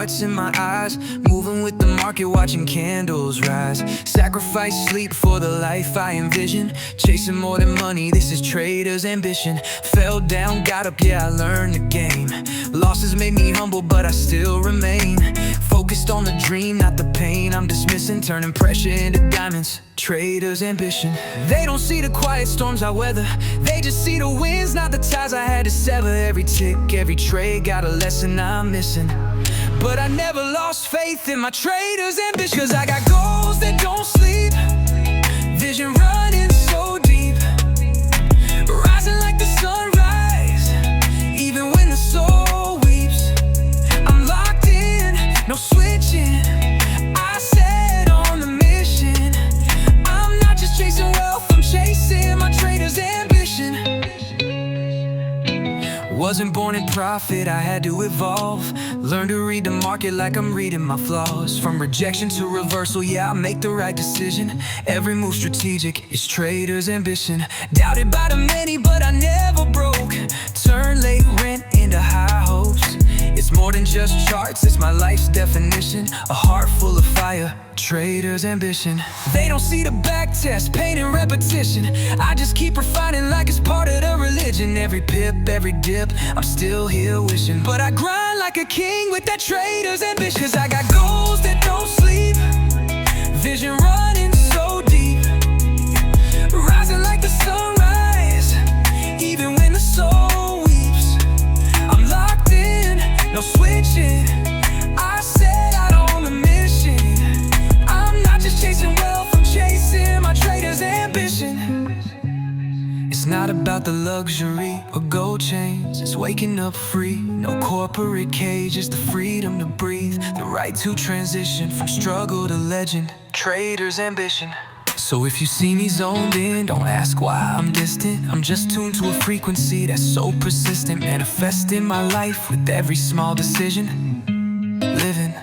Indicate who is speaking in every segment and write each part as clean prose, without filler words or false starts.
Speaker 1: heart's in my eyes, moving with the market, watching candles rise. Sacrifice sleep for the life I envision, chasing more than money, this is trader's ambition. Fell down, got up, yeah, I learned the game. Losses made me humble, but I still remain focused on the dream, not the pain I'm dismissing, turning pressure into diamonds, trader's ambition. They don't see the quiet storms I weather, they just see the winds, not the ties I had to sever. Every tick, every trade, got a lesson I'm missing, but I never lost faith in my trader's ambition. Cause I got goals that don't sleep, vision running so deep, rising like the sunrise, even when the soul weeps. I'm locked in, no switching, I set on the mission. I'm not just chasing wealth, I'm chasing my trader's ambition. Wasn't born in profit, I had to evolve. Learn to read the market like I'm reading my flaws. From rejection to reversal, yeah, I make the right decision. Every move strategic, it's trader's ambition. Doubted by the many, but I never broke. Turn late rent into high hopes. It's more than just charts, it's my life's definition. A heart full of fire, trader's ambition. They don't see the backtest, pain and repetition. I just keep refining like it's part of the religion. Every pip, every dip, I'm still here wishing, but I grind like a king with that trader's ambition. Cause I got goals that don't sleep, vision running so deep, rising like the sunrise, even when the soul weeps. I'm locked in, no switching, I set out on a mission. I'm not just chasing wealth, I'm chasing my trader's ambition. It's not about the luxury or gold chains, it's waking up free, no corporate cage, it's the freedom to breathe, the right to transition from struggle to legend, trader's ambition. So if you see me zoned in, don't ask why I'm distant. I'm just tuned to a frequency that's so persistent, manifesting my life with every small decision, living.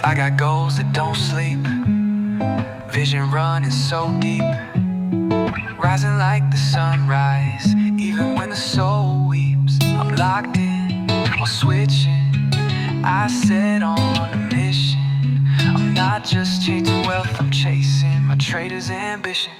Speaker 1: I got goals that don't sleep, vision running so deep, rising like the sunrise, even when the soul weeps. I'm locked in, I'm switching, I set on a mission. I'm not just chasing wealth, I'm chasing my trader's ambition.